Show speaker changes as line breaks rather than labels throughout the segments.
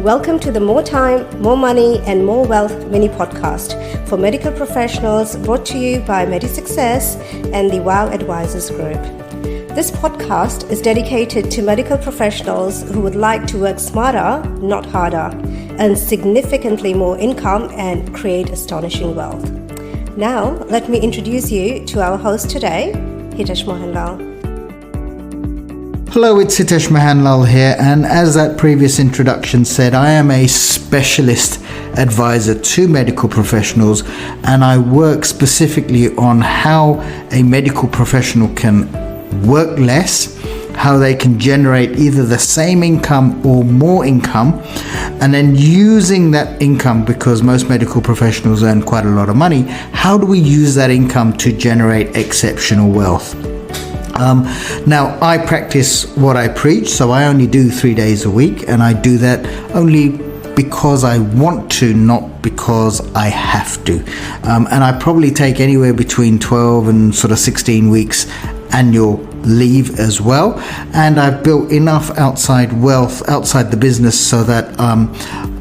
Welcome to the More Time, More Money and More Wealth mini podcast for medical professionals, brought to you by MediSuccess and the WOW Advisors Group. This podcast is dedicated to medical professionals who would like to work smarter, not harder, earn significantly more income and create astonishing wealth. Now, let me introduce you to our host today, Hitesh Mohanlal.
Hello, it's Hitesh Mohanlal here, and as that previous introduction said, I am a specialist advisor to medical professionals, and I work specifically on how a medical professional can work less, how they can generate either the same income or more income, and then using that income, because most medical professionals earn quite a lot of money, how do we use that income to generate exceptional wealth? Now, I practice what I preach, so I only do 3 days a week, and I do that only because I want to, not because I have to. And I probably take anywhere between 12 and sort of 16 weeks annual leave as well, and I've built enough outside wealth outside the business so that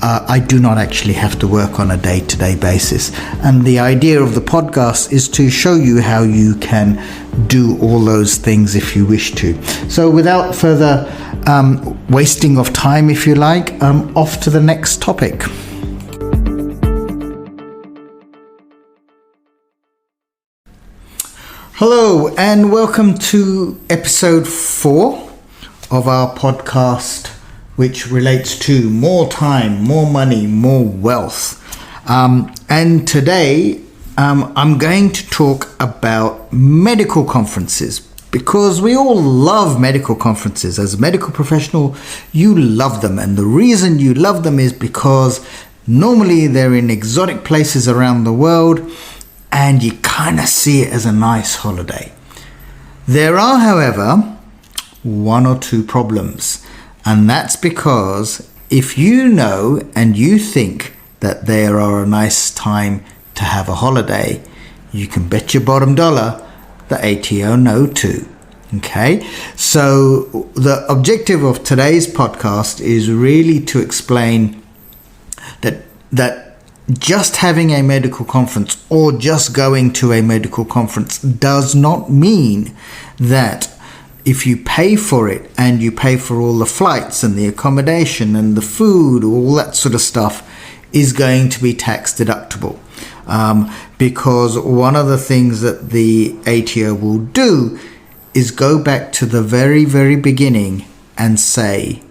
I do not actually have to work on a day-to-day basis. And the idea of the podcast is to show you how you can do all those things if you wish to. So without further wasting of time, if you like, off to the next topic. Hello and welcome to episode 4 of our podcast, which relates to more time, more money, more wealth. And today I'm going to talk about medical conferences, because we all love medical conferences. As a medical professional, you love them, and the reason you love them is because normally they're in exotic places around the world, and you kind of see it as a nice holiday. There are, however, 1 or 2 problems, and that's because if you know and you think that there are a nice time to have a holiday, you can bet your bottom dollar the ATO know too. Okay, so the objective of today's podcast is really to explain that just having a medical conference or just going to a medical conference does not mean that if you pay for it and you pay for all the flights and the accommodation and the food, all that sort of stuff, is going to be tax deductible. Because one of the things that the ATO will do is go back to the very, very beginning and say,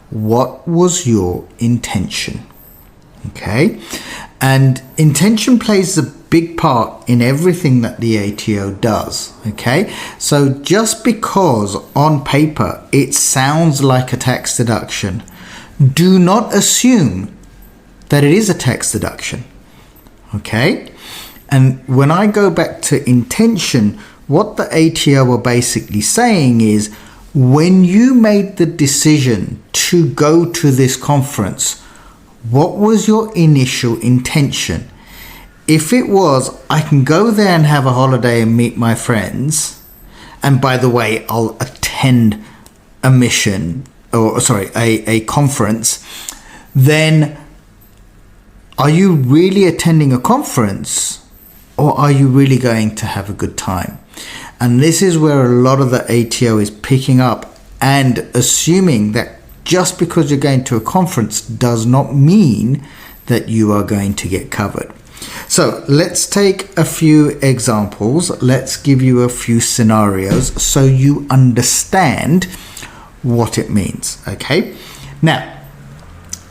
what was your intention? Okay, and intention plays a big part in everything that the ATO does. Okay, so just because on paper it sounds like a tax deduction, do not assume that it is a tax deduction. Okay, and when I go back to intention, what the ATO are basically saying is, when you made the decision to go to this conference, what was your initial intention? If it was, I can go there and have a holiday and meet my friends, and by the way, I'll attend a conference, then are you really attending a conference, or are you really going to have a good time? And this is where a lot of the ATO is picking up and assuming that just because you're going to a conference does not mean that you are going to get covered. So let's take a few examples. Let's give you a few scenarios so you understand what it means. Okay. Now,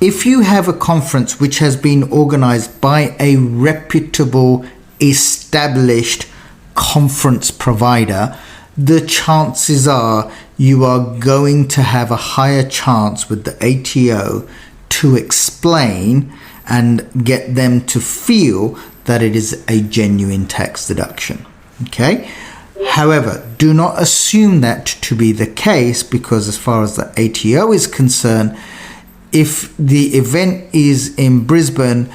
if you have a conference which has been organized by a reputable, established conference provider, the chances are you are going to have a higher chance with the ATO to explain and get them to feel that it is a genuine tax deduction. Okay? However, do not assume that to be the case, because as far as the ATO is concerned, if the event is in Brisbane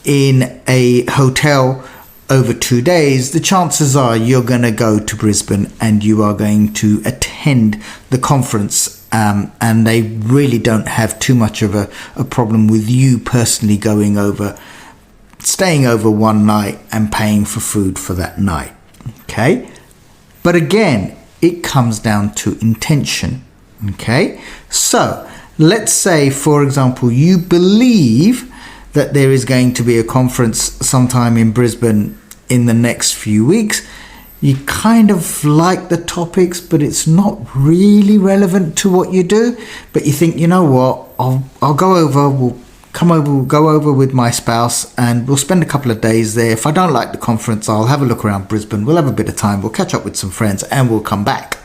in a hotel over 2 days, the chances are you're going to go to Brisbane and you are going to attend the conference and they really don't have too much of a problem with you personally staying over one night and paying for food for that night. Okay? But again, it comes down to intention. Okay? So, let's say, for example, you believe that there is going to be a conference sometime in Brisbane in the next few weeks. You kind of like the topics, but it's not really relevant to what you do. But you think, you know what, I'll go over, we'll go over with my spouse and we'll spend a couple of days there. If I don't like the conference, I'll have a look around Brisbane. We'll have a bit of time. We'll catch up with some friends and we'll come back.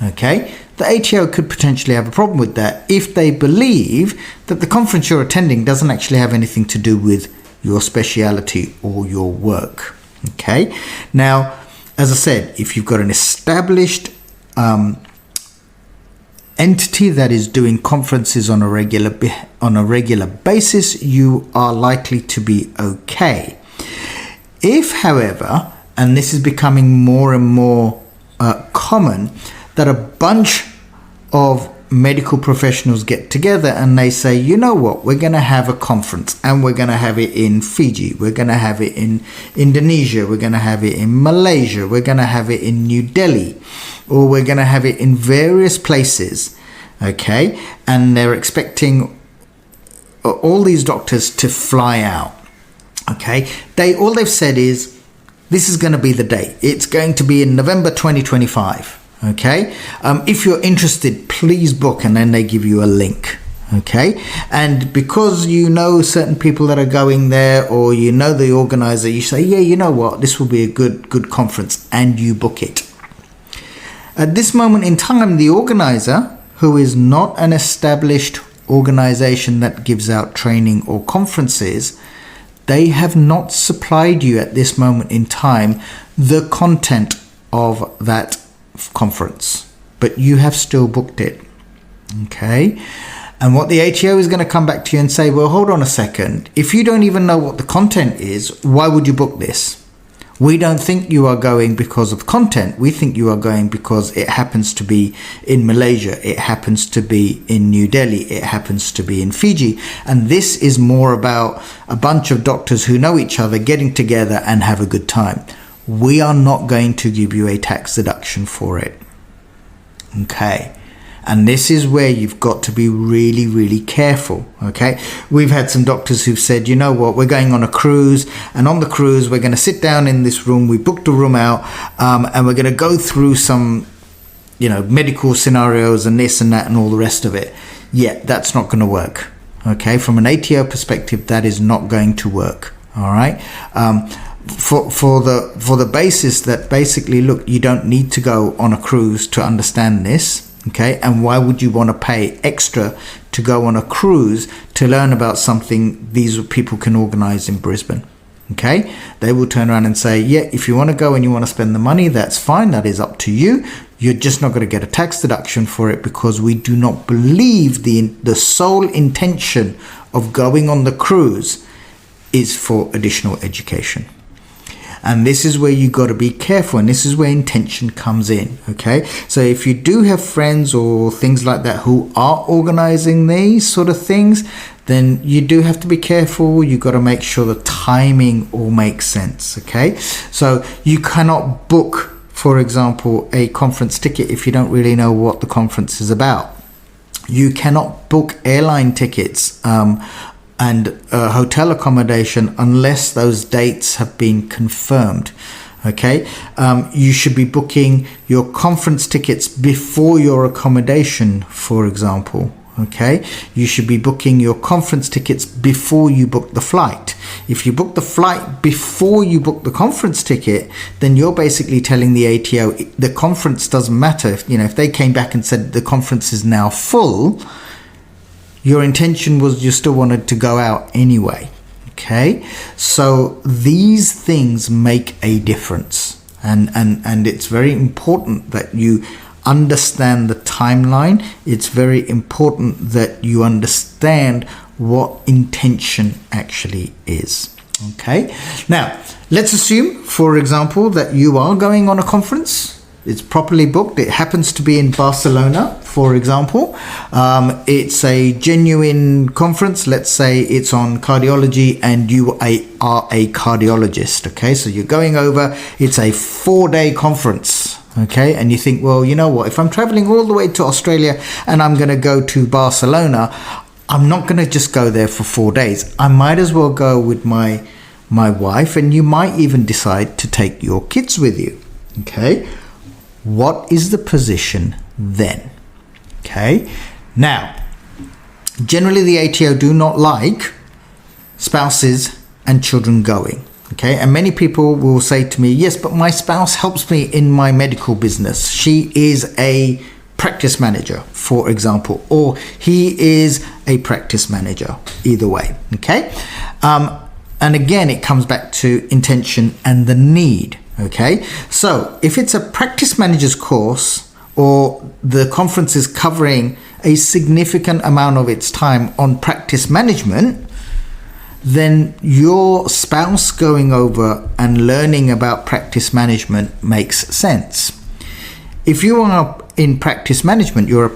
Okay? The ATO could potentially have a problem with that if they believe that the conference you're attending doesn't actually have anything to do with your speciality or your work. Okay? Now, as I said, if you've got an established entity that is doing conferences on a regular basis, you are likely to be okay. If, however, and this is becoming more and more common, that a bunch of medical professionals get together and they say, you know what, we're going to have a conference and we're going to have it in Fiji, we're going to have it in Indonesia, we're going to have it in Malaysia, we're going to have it in New Delhi, or we're going to have it in various places, okay? And they're expecting all these doctors to fly out, okay? All they've said is, this is going to be the date. It's going to be in November 2025. Okay, if you're interested, please book, and then they give you a link. Okay, and because you know certain people that are going there, or you know the organizer, you say, yeah, you know what, this will be a good conference, and you book it. At this moment in time, the organizer, who is not an established organization that gives out training or conferences, they have not supplied you at this moment in time the content of that conference, but you have still booked it. Okay, and what the ATO is going to come back to you and say, well, hold on a second, if you don't even know what the content is, why would you book this? We don't think you are going because of content. We think you are going because it happens to be in Malaysia, it happens to be in New Delhi, it happens to be in Fiji, and this is more about a bunch of doctors who know each other getting together and have a good time. We are not going to give you a tax deduction for it. Okay. And this is where you've got to be really, really careful. Okay. We've had some doctors who've said, you know what, we're going on a cruise, and on the cruise, we're going to sit down in this room. We booked a room out, and we're going to go through some, medical scenarios and this and that and all the rest of it. Yeah, that's not going to work. Okay. From an ATO perspective, that is not going to work. All right. For the basis that basically, look, you don't need to go on a cruise to understand this, okay? And why would you want to pay extra to go on a cruise to learn about something these people can organize in Brisbane? Okay, they will turn around and say, yeah, if you want to go and you want to spend the money, that's fine, that is up to you. You're just not going to get a tax deduction for it, because we do not believe the sole intention of going on the cruise is for additional education. And this is where you got to be careful, and this is where intention comes in. Okay, so if you do have friends or things like that who are organizing these sort of things, then you do have to be careful. You got to make sure the timing all makes sense. Okay, so you cannot book, for example, a conference ticket if you don't really know what the conference is about. You cannot book airline tickets and hotel accommodation unless those dates have been confirmed. Okay, you should be booking your conference tickets before your accommodation, for example. Okay, you should be booking your conference tickets before you book the flight. If you book the flight before you book the conference ticket, then you're basically telling the ATO the conference doesn't matter. If they came back and said the conference is now full, your intention was you still wanted to go out anyway. Okay, so these things make a difference, and it's very important that you understand the timeline. It's very important that you understand what intention actually is. Okay, now let's assume, for example, that you are going on a conference It's properly booked. It happens to be in Barcelona, for example. It's a genuine conference. Let's say it's on cardiology and you are a cardiologist. Okay, so you're going over. It's a 4-day conference. Okay, and you think, well, you know what? If I'm traveling all the way to Australia and I'm going to go to Barcelona, I'm not going to just go there for 4 days. I might as well go with my wife, and you might even decide to take your kids with you. Okay. What is the position then? Okay. Now, generally the ATO do not like spouses and children going. Okay. And many people will say to me, yes, but my spouse helps me in my medical business. She is a practice manager, for example, or he is a practice manager, either way. Okay. And again, it comes back to intention and the need. Okay, so if it's a practice manager's course, or the conference is covering a significant amount of its time on practice management, then your spouse going over and learning about practice management makes sense. If you are in practice management, you're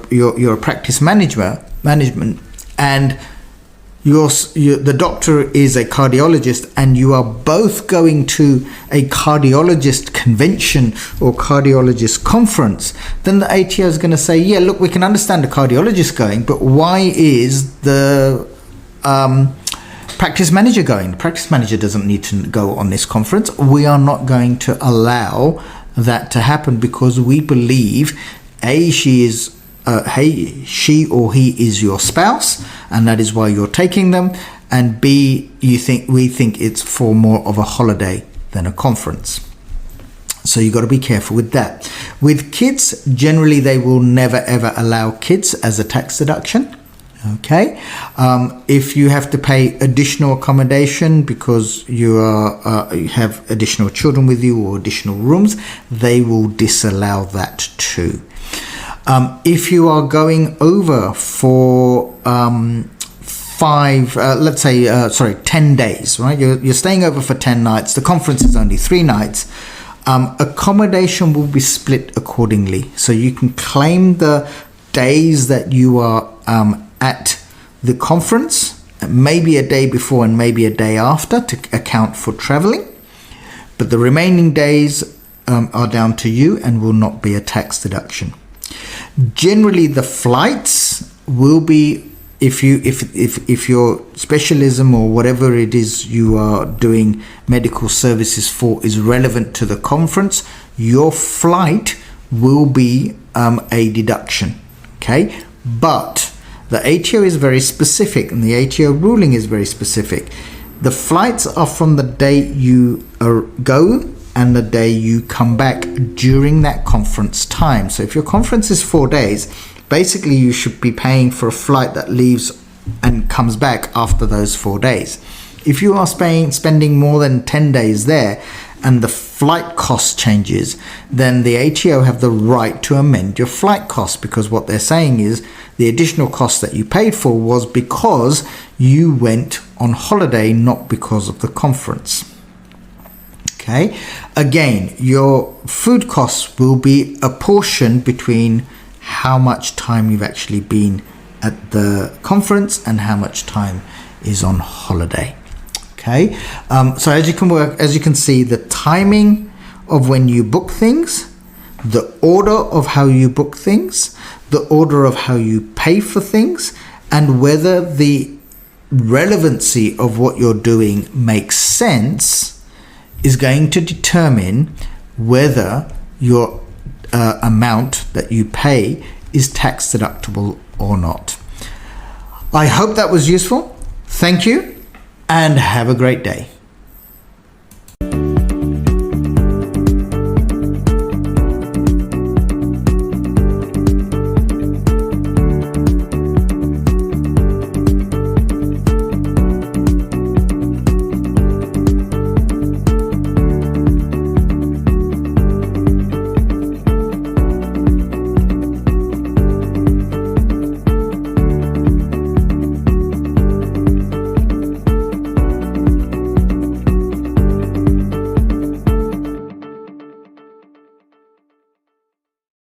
a practice management, and the doctor is a cardiologist, and you are both going to a cardiologist convention or cardiologist conference, then the ATO is going to say, yeah, look, we can understand the cardiologist going, but why is the practice manager going? The practice manager doesn't need to go on this conference. We are not going to allow that to happen, because we believe she or he is your spouse, and that is why you're taking them, and B, we think it's for more of a holiday than a conference. So you got to be careful with that. With kids, generally they will never ever allow kids as a tax deduction. Okay, if you have to pay additional accommodation because you have additional children with you or additional rooms, they will disallow that too. If you are going over for 10 days, right? You're staying over for 10 nights. The conference is only 3 nights. Accommodation will be split accordingly. So you can claim the days that you are at the conference, maybe a day before and maybe a day after, to account for traveling. But the remaining days are down to you and will not be a tax deduction. Generally, the flights will be, if your specialism or whatever it is you are doing medical services for is relevant to the conference, your flight will be a deduction. Okay, but the ATO is very specific, and the ATO ruling is very specific. The flights are from the day you go and the day you come back during that conference time. So if your conference is 4 days, basically you should be paying for a flight that leaves and comes back after those 4 days. If you are spending more than 10 days there and the flight cost changes, then the ATO have the right to amend your flight cost, because what they're saying is the additional cost that you paid for was because you went on holiday, not because of the conference. Okay. Again, your food costs will be a portion between how much time you've actually been at the conference and how much time is on holiday. Okay. So as you can see, the timing of when you book things, the order of how you book things, the order of how you pay for things, and whether the relevancy of what you're doing makes sense is going to determine whether your amount that you pay is tax deductible or not. I hope that was useful. Thank you, and have a great day.